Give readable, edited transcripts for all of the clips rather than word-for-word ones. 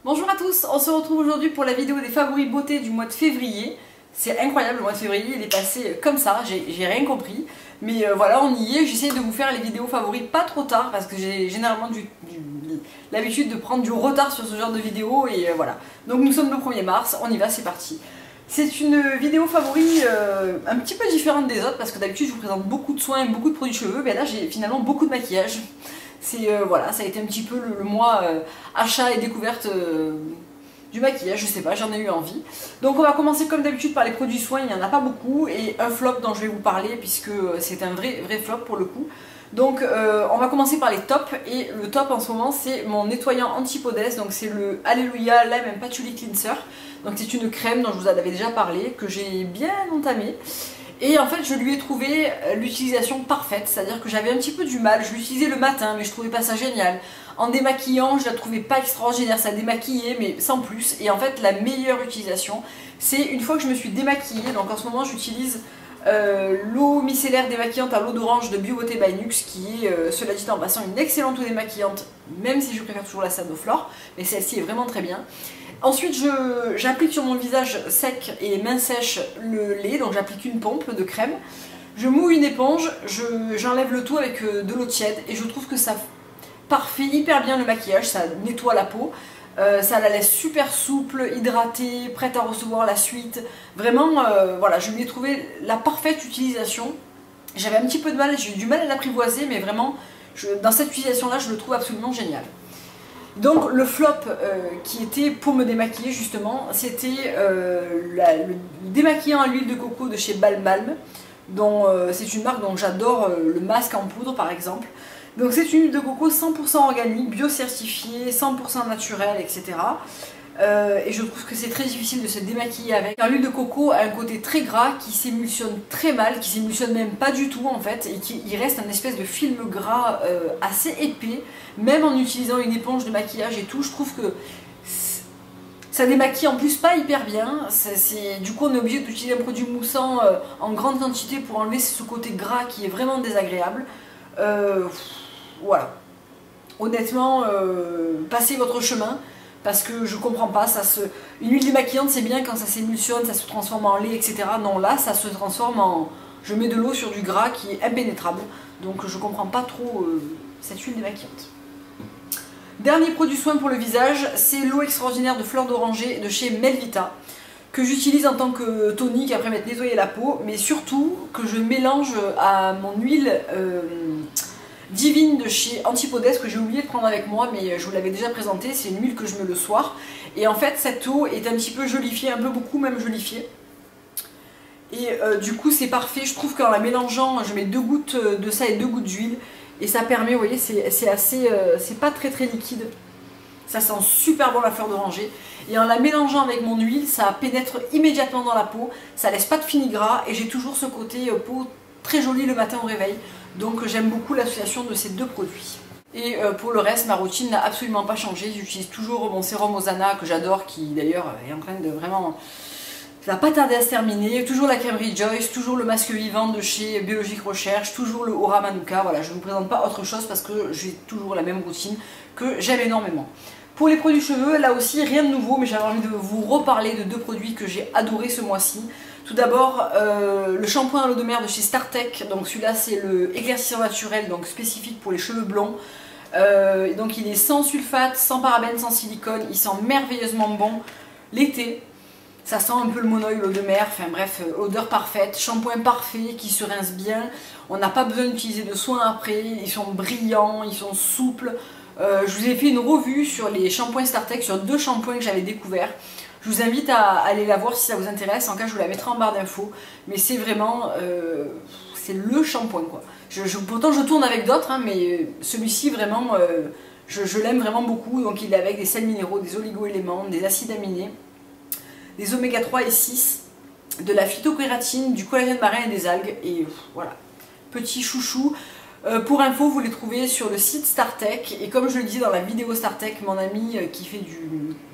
Bonjour à tous, on se retrouve aujourd'hui pour la vidéo des favoris beauté du mois de février. C'est incroyable, le mois de février il est passé comme ça, j'ai rien compris. Mais voilà, on y est, j'essaie de vous faire les vidéos favoris pas trop tard parce que j'ai généralement l'habitude de prendre du retard sur ce genre de vidéos et voilà. Donc nous sommes le 1er mars, on y va, c'est parti. C'est une vidéo favori un petit peu différente des autres parce que d'habitude je vous présente beaucoup de soins et beaucoup de produits cheveux, mais là j'ai finalement beaucoup de maquillage. C'est voilà, ça a été un petit peu le mois achat et découverte du maquillage, je sais pas, j'en ai eu envie. Donc on va commencer comme d'habitude par les produits soins, il n'y en a pas beaucoup, et un flop dont je vais vous parler puisque c'est un vrai flop pour le coup. Donc on va commencer par les tops, et le top en ce moment c'est mon nettoyant anti-podès, donc c'est le Alléluia Lime and Patchouli Cleanser. Donc c'est une crème dont je vous en avais déjà parlé, que j'ai bien entamée. Et en fait je lui ai trouvé l'utilisation parfaite, c'est-à-dire que j'avais un petit peu du mal, je l'utilisais le matin mais je trouvais pas ça génial. En démaquillant je la trouvais pas extraordinaire, ça démaquillait mais sans plus. Et en fait la meilleure utilisation c'est une fois que je me suis démaquillée, donc en ce moment j'utilise l'eau micellaire démaquillante à l'eau d'orange de Bio Beauté by Nux, qui est, cela dit en passant, une excellente eau démaquillante, même si je préfère toujours la Sanoflore, mais celle-ci est vraiment très bien. Ensuite, j'applique sur mon visage sec et mains sèches le lait, donc j'applique une pompe de crème. Je mouille une éponge, j'enlève le tout avec de l'eau tiède, et je trouve que ça parfait hyper bien le maquillage, ça nettoie la peau. Ça la laisse super souple, hydratée, prête à recevoir la suite. Vraiment, voilà, je lui ai trouvé la parfaite utilisation. J'avais un petit peu de mal, j'ai eu du mal à l'apprivoiser, mais vraiment, dans cette utilisation-là, je le trouve absolument génial. Donc le flop qui était pour me démaquiller justement, c'était le démaquillant à l'huile de coco de chez Balm, dont c'est une marque dont j'adore le masque en poudre par exemple. Donc c'est une huile de coco 100% organique, bio-certifiée, 100% naturelle, etc. Et je trouve que c'est très difficile de se démaquiller avec. Car l'huile de coco a un côté très gras qui s'émulsionne très mal, qui s'émulsionne même pas du tout en fait, et il reste un espèce de film gras assez épais, même en utilisant une éponge de maquillage et tout. Je trouve que ça démaquille en plus pas hyper bien. Du coup on est obligé d'utiliser un produit moussant en grande quantité pour enlever ce côté gras qui est vraiment désagréable. Voilà. Honnêtement, passez votre chemin. Parce que je comprends pas, une huile démaquillante c'est bien quand ça s'émulsionne, ça se transforme en lait, etc. Non, là ça se transforme en... Je mets de l'eau sur du gras qui est impénétrable. Donc je comprends pas trop cette huile démaquillante. Dernier produit soin pour le visage, c'est l'eau extraordinaire de fleur d'oranger de chez Melvita, que j'utilise en tant que tonique après m'être nettoyé la peau, mais surtout que je mélange à mon huile divine de chez Antipodès, que j'ai oublié de prendre avec moi, mais je vous l'avais déjà présenté. C'est une huile que je mets le soir, et en fait cette eau est un petit peu jolifiée, un peu beaucoup même jolifiée, et du coup c'est parfait. Je trouve qu'en la mélangeant, je mets 2 gouttes de ça et 2 gouttes d'huile, et ça permet, vous voyez, c'est assez, c'est pas très liquide, ça sent super bon la fleur d'oranger, et en la mélangeant avec mon huile, ça pénètre immédiatement dans la peau, ça laisse pas de fini gras, et j'ai toujours ce côté peau très joli le matin au réveil. Donc j'aime beaucoup l'association de ces deux produits. Et pour le reste, ma routine n'a absolument pas changé. J'utilise toujours mon sérum Osana que j'adore, qui d'ailleurs est en train de vraiment... Ça va pas tarder à se terminer. Toujours la crème Rejoice, toujours le masque vivant de chez Biologique Recherche, toujours le Aura Manuka. Voilà, je ne vous présente pas autre chose parce que j'ai toujours la même routine que j'aime énormément. Pour les produits cheveux, là aussi rien de nouveau, mais j'avais envie de vous reparler de 2 produits que j'ai adorés ce mois-ci. Tout d'abord, le shampoing à l'eau de mer de chez Startech. Donc celui-là c'est le éclaircissant naturel, donc spécifique pour les cheveux blonds. Donc il est sans sulfate, sans parabènes, sans silicone. Il sent merveilleusement bon l'été. Ça sent un peu le monoïl, l'eau de mer, enfin bref, odeur parfaite, shampoing parfait qui se rince bien. On n'a pas besoin d'utiliser de soins après, ils sont brillants, ils sont souples. Je vous ai fait une revue sur les shampoings Startech, sur 2 shampoings que j'avais découverts. Je vous invite à aller la voir si ça vous intéresse, en cas je vous la mettrai en barre d'infos. Mais c'est vraiment, c'est le shampoing quoi. Pourtant je tourne avec d'autres, hein, mais celui-ci vraiment, je l'aime vraiment beaucoup. Donc il est avec des sels minéraux, des oligo-éléments, des acides aminés, des oméga 3 et 6, de la phytokératine, du collagène marin et des algues. Et voilà, petit chouchou. Pour info, vous les trouvez sur le site Startech, et comme je le disais dans la vidéo Startech, mon ami qui fait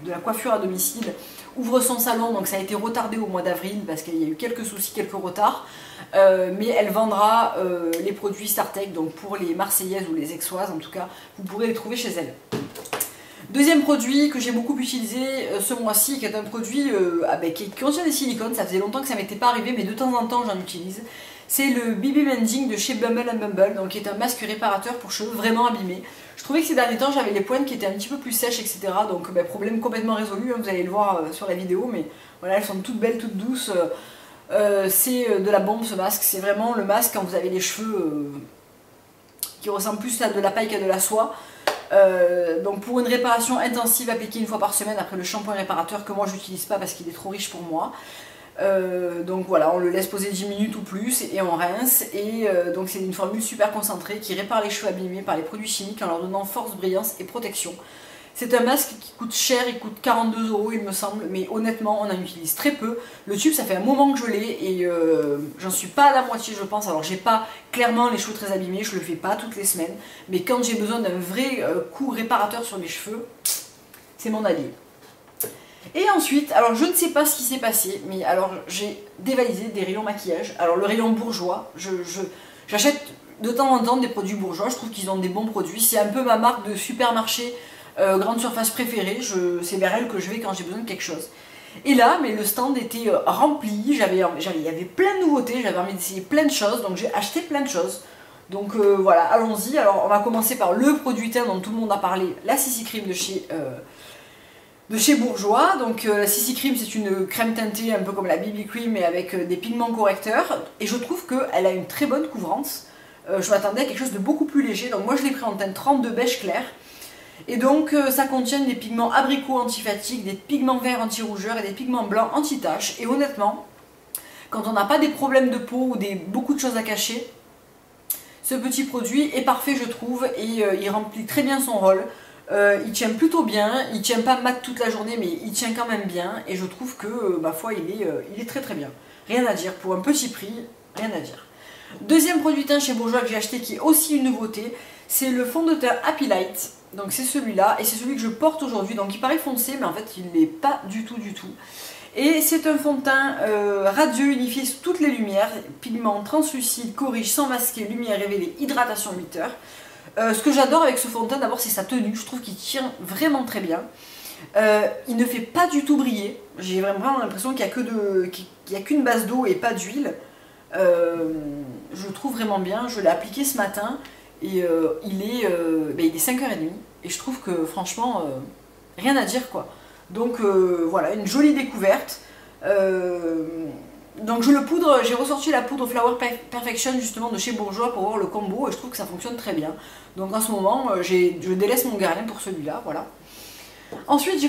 de la coiffure à domicile ouvre son salon, donc ça a été retardé au mois d'avril parce qu'il y a eu quelques soucis, quelques retards, mais elle vendra les produits Startech, donc pour les Marseillaises ou les Aixoises en tout cas, vous pourrez les trouver chez elle. Deuxième produit que j'ai beaucoup utilisé ce mois-ci, qui est un produit qui contient des silicones, ça faisait longtemps que ça m'était pas arrivé, mais de temps en temps j'en utilise. C'est le BB Mending de chez Bumble Bumble, donc qui est un masque réparateur pour cheveux vraiment abîmés. Je trouvais que ces derniers temps j'avais les pointes qui étaient un petit peu plus sèches, etc. Donc problème complètement résolu, hein, vous allez le voir sur la vidéo, mais voilà, elles sont toutes belles, toutes douces. C'est de la bombe ce masque, c'est vraiment le masque quand vous avez les cheveux qui ressemblent plus à de la paille qu'à de la soie. Donc pour une réparation intensive appliquée une fois par semaine après le shampoing réparateur que moi j'utilise pas parce qu'il est trop riche pour moi. Donc voilà, on le laisse poser 10 minutes ou plus et on rince. Et donc c'est une formule super concentrée qui répare les cheveux abîmés par les produits chimiques en leur donnant force, brillance et protection. C'est un masque qui coûte cher, il coûte 42 € il me semble, mais honnêtement on en utilise très peu. Le tube ça fait un moment que je l'ai et j'en suis pas à la moitié je pense. Alors j'ai pas clairement les cheveux très abîmés, je le fais pas toutes les semaines, mais quand j'ai besoin d'un vrai coup réparateur sur mes cheveux, c'est mon allié. Et ensuite, alors je ne sais pas ce qui s'est passé, mais alors j'ai dévalisé des rayons maquillage. Alors le rayon bourgeois, j'achète de temps en temps des produits bourgeois, je trouve qu'ils ont des bons produits. C'est un peu ma marque de supermarché grande surface préférée, c'est vers elle que je vais quand j'ai besoin de quelque chose. Et là, mais le stand était rempli, il y avait plein de nouveautés, j'avais envie d'essayer plein de choses, donc j'ai acheté plein de choses. Donc voilà, allons-y. Alors on va commencer par le produit teint dont tout le monde a parlé, la CC Cream de chez Bourjois. Donc la CC Cream c'est une crème teintée un peu comme la BB Cream mais avec des pigments correcteurs. Et je trouve qu'elle a une très bonne couvrance. Je m'attendais à quelque chose de beaucoup plus léger. Donc moi je l'ai pris en teinte 32 beige clair. Et donc ça contient des pigments abricots anti-fatigue, des pigments verts anti-rougeur et des pigments blancs anti-taches. Et honnêtement, quand on n'a pas des problèmes de peau ou beaucoup de choses à cacher, ce petit produit est parfait je trouve et il remplit très bien son rôle. Il tient plutôt bien, il tient pas mat toute la journée mais il tient quand même bien et je trouve que ma foi il est très très bien. Rien à dire, pour un petit prix, rien à dire. Deuxième produit teint chez Bourjois que j'ai acheté qui est aussi une nouveauté, c'est le fond de teint Happy Light. Donc c'est celui-là et c'est celui que je porte aujourd'hui. Donc il paraît foncé mais en fait il n'est pas du tout du tout. Et c'est un fond de teint radieux, unifié sous toutes les lumières, pigments translucides, corrige sans masquer, lumière révélée, hydratation 8 heures. Ce que j'adore avec ce fond de teint d'abord c'est sa tenue, je trouve qu'il tient vraiment très bien. Il ne fait pas du tout briller, j'ai vraiment l'impression qu'il n'y a qu'une base d'eau et pas d'huile. Je le trouve vraiment bien, je l'ai appliqué ce matin et il est 5h30 et je trouve que franchement rien à dire quoi. Donc voilà, une jolie découverte. Donc je le poudre, j'ai ressorti la poudre Flower Perfection justement de chez Bourjois pour voir le combo et je trouve que ça fonctionne très bien. Donc en ce moment je délaisse mon Guerlain pour celui-là, voilà. Ensuite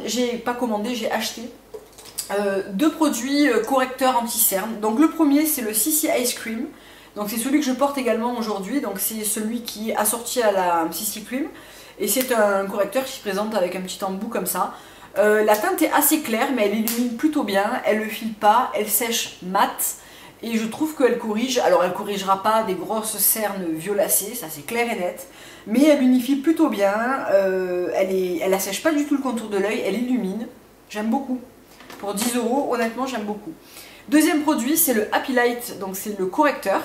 j'ai acheté deux produits correcteurs anti-cerne. Donc le premier c'est le CC Ice Cream. Donc c'est celui que je porte également aujourd'hui. Donc c'est celui qui est assorti à la CC Cream. Et c'est un correcteur qui se présente avec un petit embout comme ça. La teinte est assez claire mais elle illumine plutôt bien. Elle ne file pas, elle sèche mat. Et je trouve qu'elle corrige, alors elle ne corrigera pas des grosses cernes violacées, ça c'est clair et net. Mais elle unifie plutôt bien, elle assèche pas du tout le contour de l'œil, elle illumine. J'aime beaucoup. Pour 10 €, honnêtement j'aime beaucoup. Deuxième produit c'est le Happy Light, donc c'est le correcteur.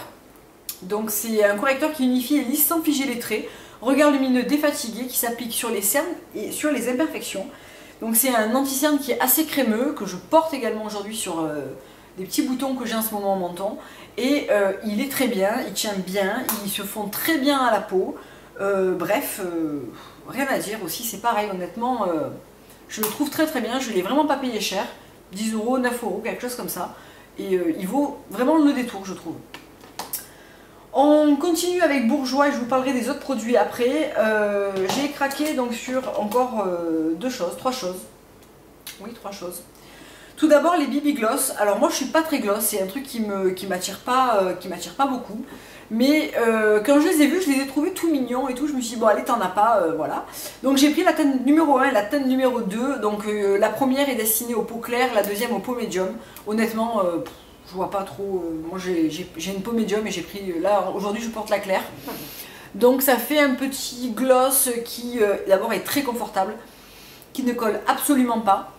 Donc c'est un correcteur qui unifie et lisse sans figer les traits. Regard lumineux défatigué qui s'applique sur les cernes et sur les imperfections. Donc c'est un anti-cerne qui est assez crémeux, que je porte également aujourd'hui sur des petits boutons que j'ai en ce moment au menton. Et il est très bien, il tient bien, il se fond très bien à la peau. Rien à dire aussi, c'est pareil honnêtement. Je le trouve très très bien, je ne l'ai vraiment pas payé cher. 10 €, 9 €, quelque chose comme ça. Et il vaut vraiment le détour je trouve. On continue avec Bourjois et je vous parlerai des autres produits après. J'ai craqué donc sur encore trois choses. Oui, trois choses. Tout d'abord les BB Gloss. Alors moi je suis pas très gloss, c'est un truc qui m'attire pas beaucoup. Mais quand je les ai vus, je les ai trouvés tout mignons et tout. Je me suis dit bon allez t'en as pas, voilà. Donc j'ai pris la teinte numéro 1 et la teinte numéro 2. Donc la première est destinée aux peaux claires, la deuxième aux peaux médium. Honnêtement, je vois pas trop. Moi j'ai une peau médium et j'ai pris. Là aujourd'hui je porte la claire. Donc ça fait un petit gloss qui d'abord est très confortable, qui ne colle absolument pas,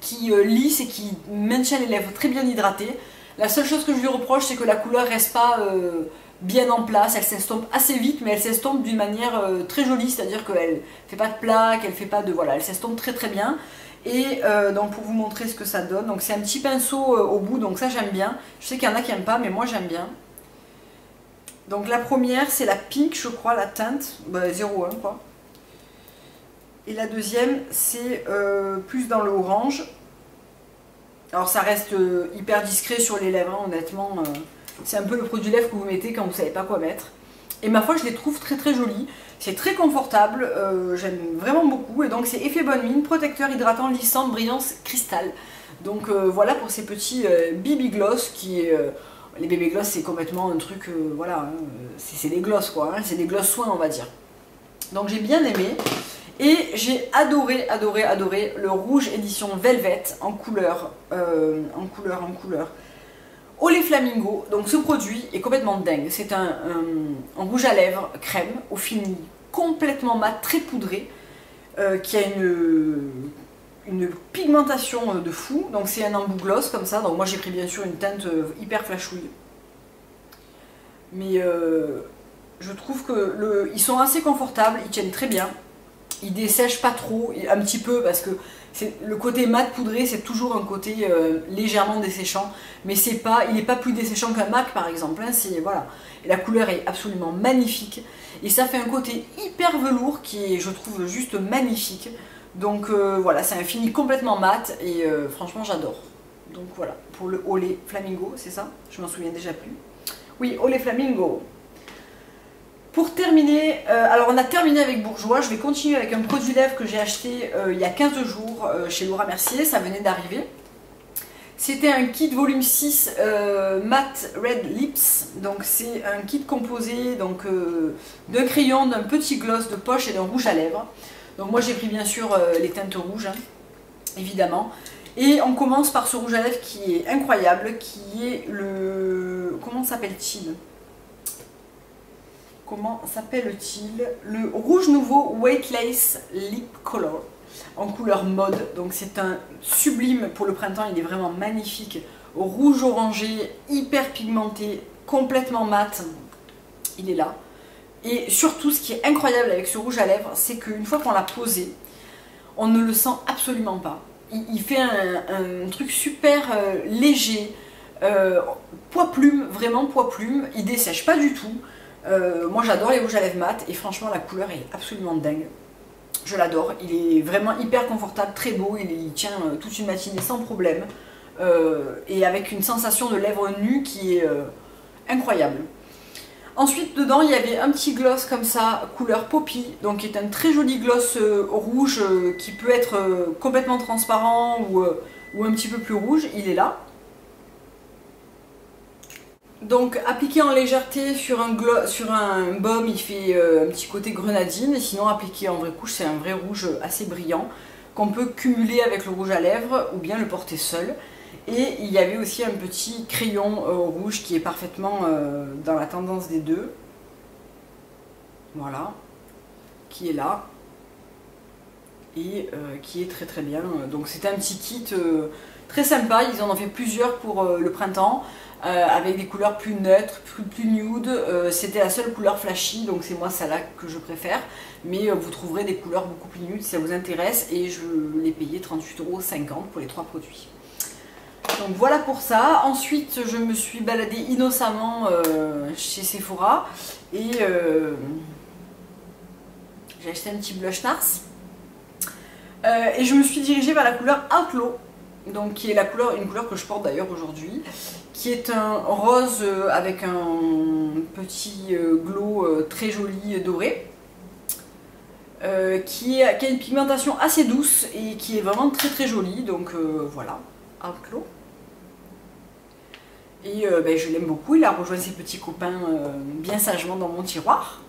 qui lisse et qui maintient les lèvres très bien hydratées. La seule chose que je lui reproche c'est que la couleur reste pas bien en place, elle s'estompe assez vite, mais elle s'estompe d'une manière très jolie, c'est-à-dire qu'elle fait pas de plaques, elle fait pas de... Voilà, elle s'estompe très très bien. Et donc pour vous montrer ce que ça donne, donc c'est un petit pinceau au bout, donc ça j'aime bien. Je sais qu'il y en a qui n'aiment pas, mais moi j'aime bien. Donc la première c'est la pink, je crois, la teinte, bah, 01 quoi. Et la deuxième c'est plus dans le orange. Alors ça reste hyper discret sur les lèvres, hein, honnêtement. C'est un peu le produit lèvres que vous mettez quand vous savez pas quoi mettre. Et ma foi je les trouve très très jolies. C'est très confortable, j'aime vraiment beaucoup. Et donc c'est effet bonne mine, protecteur, hydratant, lissant, brillance, cristal. Donc voilà pour ces petits BB Gloss qui est... les BB Gloss c'est complètement un truc, voilà, hein, c'est des gloss quoi, hein, c'est des gloss soins on va dire. Donc j'ai bien aimé. Et j'ai adoré, adoré, adoré le rouge édition Velvet en couleur, Olé Flamingo. Donc ce produit est complètement dingue. C'est un rouge à lèvres crème au fini complètement mat, très poudré, qui a une pigmentation de fou. Donc c'est un embout gloss comme ça. Donc moi j'ai pris bien sûr une teinte hyper flashouille. Mais je trouve que ils sont assez confortables, ils tiennent très bien. Il dessèche pas trop, un petit peu parce que le côté mat poudré c'est toujours un côté légèrement desséchant, mais il n'est pas plus desséchant qu'un MAC par exemple, hein, voilà. Et la couleur est absolument magnifique et ça fait un côté hyper velours qui est je trouve juste magnifique. Donc voilà, c'est un fini complètement mat et franchement j'adore. Donc voilà, pour le Olé Flamingo, c'est ça? Je m'en souviens déjà plus. Oui, Olé Flamingo. Pour terminer, alors on a terminé avec Bourjois, je vais continuer avec un produit lèvres que j'ai acheté il y a 15 jours chez Laura Mercier, ça venait d'arriver. C'était un kit volume 6 Matte Red Lips, donc c'est un kit composé d'un crayon, d'un petit gloss de poche et d'un rouge à lèvres. Donc moi j'ai pris bien sûr les teintes rouges, hein, évidemment. Et on commence par ce rouge à lèvres qui est incroyable, qui est le... Comment s'appelle-t-il ? Comment s'appelle-t-il? Le Rouge Nouveau White Lace Lip Color en couleur mode. Donc c'est un sublime pour le printemps, il est vraiment magnifique. Rouge orangé, hyper pigmenté, complètement mat. Il est là. Et surtout ce qui est incroyable avec ce rouge à lèvres, c'est qu'une fois qu'on l'a posé, on ne le sent absolument pas. Il fait un truc super léger, poids plume, vraiment poids plume. Il dessèche pas du tout. Moi j'adore les rouges à lèvres mat et franchement la couleur est absolument dingue. Je l'adore, il est vraiment hyper confortable, très beau, il tient toute une matinée sans problème et avec une sensation de lèvres nues qui est incroyable. Ensuite dedans il y avait un petit gloss comme ça, couleur Poppy, donc qui est un très joli gloss rouge qui peut être complètement transparent ou un petit peu plus rouge, il est là. Donc appliqué en légèreté sur un baume, il fait un petit côté grenadine, et sinon appliqué en vraie couche, c'est un vrai rouge assez brillant qu'on peut cumuler avec le rouge à lèvres ou bien le porter seul. Et il y avait aussi un petit crayon rouge qui est parfaitement dans la tendance des deux. Voilà, qui est là et qui est très très bien. Donc c'est un petit kit très sympa, ils en ont fait plusieurs pour le printemps. Avec des couleurs plus neutres, plus nude. C'était la seule couleur flashy, donc c'est moi celle-là que je préfère. Mais vous trouverez des couleurs beaucoup plus nudes si ça vous intéresse. Et je l'ai payé 38,50 € pour les 3 produits. Donc voilà pour ça. Ensuite, je me suis baladée innocemment chez Sephora. Et j'ai acheté un petit blush Nars. Et je me suis dirigée vers la couleur Outlaw. Donc qui est une couleur que je porte d'ailleurs aujourd'hui, qui est un rose avec un petit glow très joli doré, qui a une pigmentation assez douce et qui est vraiment très très jolie. Donc voilà, Outlaw. Et je l'aime beaucoup, il a rejoint ses petits copains bien sagement dans mon tiroir.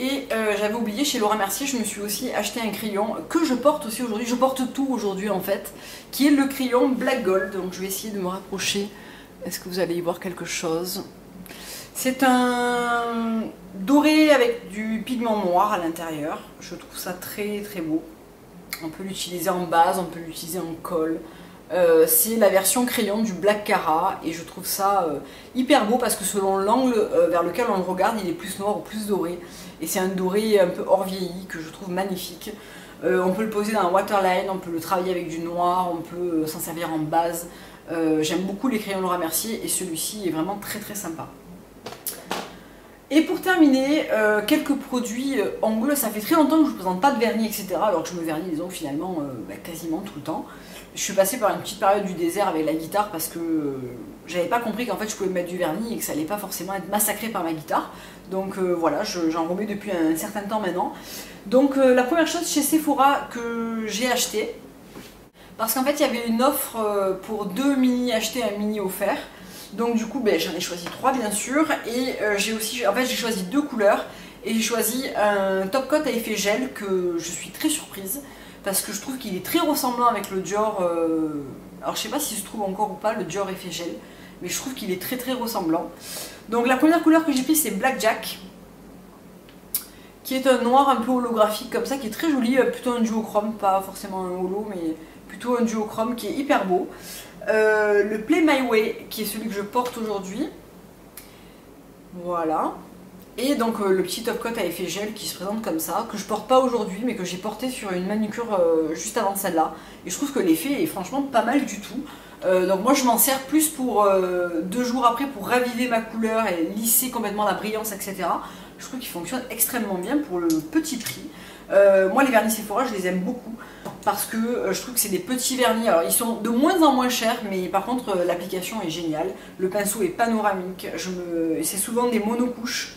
Et j'avais oublié, chez Laura Mercier, je me suis aussi acheté un crayon que je porte aussi aujourd'hui. Je porte tout aujourd'hui en fait, qui est le crayon Black Gold. Donc je vais essayer de me rapprocher. Est-ce que vous allez y voir quelque chose? C'est un doré avec du pigment noir à l'intérieur. Je trouve ça très très beau. On peut l'utiliser en base, on peut l'utiliser en col. C'est la version crayon du Black Cara et je trouve ça hyper beau parce que selon l'angle vers lequel on le regarde, il est plus noir ou plus doré. Et c'est un doré un peu hors vieilli que je trouve magnifique. On peut le poser dans un waterline, on peut le travailler avec du noir, on peut s'en servir en base. J'aime beaucoup les crayons Laura Mercier et celui-ci est vraiment très très sympa. Et pour terminer, quelques produits ongles. Ça fait très longtemps que je ne vous présente pas de vernis, etc. Alors que je me vernis les ongles finalement quasiment tout le temps. Je suis passée par une petite période du désert avec la guitare parce que j'avais pas compris qu'en fait je pouvais mettre du vernis et que ça allait pas forcément être massacré par ma guitare. Donc voilà, j'en remets depuis un certain temps maintenant. Donc la première chose chez Sephora que j'ai acheté, parce qu'en fait il y avait une offre pour 2 mini achetés, un mini offert. Donc du coup j'en ai choisi 3 bien sûr et j'ai choisi 2 couleurs et j'ai choisi un top coat à effet gel que je suis très surprise parce que je trouve qu'il est très ressemblant avec le Dior, alors je sais pas si se trouve encore ou pas le Dior effet gel, mais je trouve qu'il est très très ressemblant. Donc la première couleur que j'ai prise c'est Blackjack, qui est un noir un peu holographique comme ça, qui est très joli, plutôt un duochrome, pas forcément un holo mais plutôt un duochrome qui est hyper beau. Le Play My Way qui est celui que je porte aujourd'hui, voilà, et donc le petit top coat à effet gel qui se présente comme ça, que je porte pas aujourd'hui mais que j'ai porté sur une manucure juste avant celle-là, et je trouve que l'effet est franchement pas mal du tout. Donc moi je m'en sers plus pour 2 jours après pour raviver ma couleur et lisser complètement la brillance, etc. Je trouve qu'il fonctionne extrêmement bien pour le petit prix. Moi les vernis Sephora je les aime beaucoup parce que je trouve que c'est des petits vernis. Alors ils sont de moins en moins chers mais par contre l'application est géniale. Le pinceau est panoramique, c'est souvent des monocouches.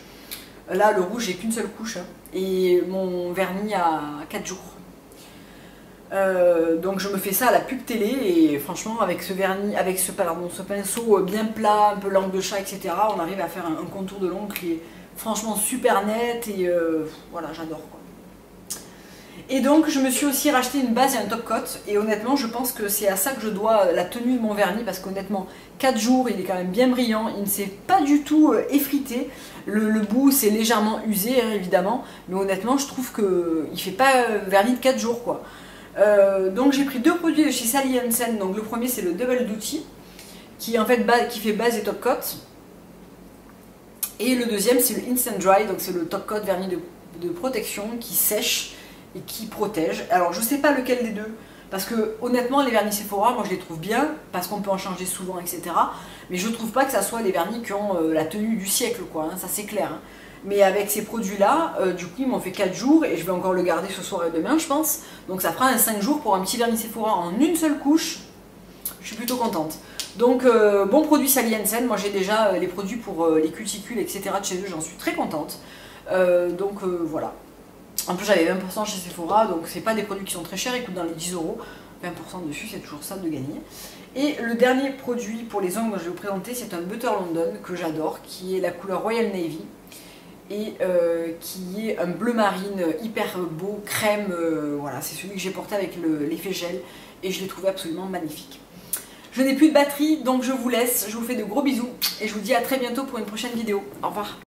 Là le rouge j'ai qu'une seule couche hein, et mon vernis a 4 jours. Donc je me fais ça à la pub télé et franchement avec ce vernis, avec ce pinceau bien plat, un peu langue de chat, etc. on arrive à faire un contour de l'ongle qui est franchement super net et voilà, j'adore quoi. Et donc je me suis aussi racheté une base et un top coat et honnêtement je pense que c'est à ça que je dois la tenue de mon vernis parce qu'honnêtement 4 jours il est quand même bien brillant, il ne s'est pas du tout effrité, le bout c'est légèrement usé hein, évidemment, mais honnêtement je trouve qu'il ne fait pas vernis de 4 jours quoi. Donc j'ai pris 2 produits de chez Sally Hansen. Donc le premier c'est le Double Duty qui en fait qui fait base et top coat, et le deuxième c'est le Instant Dry, donc c'est le top coat vernis de protection qui sèche et qui protège. Alors je sais pas lequel des deux parce que honnêtement les vernis Sephora moi je les trouve bien parce qu'on peut en changer souvent, etc. mais je trouve pas que ça soit les vernis qui ont la tenue du siècle quoi hein, ça c'est clair hein. Mais avec ces produits là du coup ils m'ont fait 4 jours et je vais encore le garder ce soir et demain je pense, donc ça fera un 5 jours pour un petit vernis Sephora en une seule couche. Je suis plutôt contente. Donc bon produit Sally Hansen, moi j'ai déjà les produits pour les cuticules, etc. de chez eux, j'en suis très contente. Donc voilà. En plus j'avais 20% chez Sephora, donc c'est pas des produits qui sont très chers, ils coûtent dans les 10 €. 20% dessus, c'est toujours ça de gagner. Et le dernier produit pour les ongles que je vais vous présenter, c'est un Butter London que j'adore, qui est la couleur Royal Navy. Et qui est un bleu marine hyper beau, crème, voilà, c'est celui que j'ai porté avec l'effet gel et je l'ai trouvé absolument magnifique. Je n'ai plus de batterie donc je vous laisse, je vous fais de gros bisous et je vous dis à très bientôt pour une prochaine vidéo. Au revoir.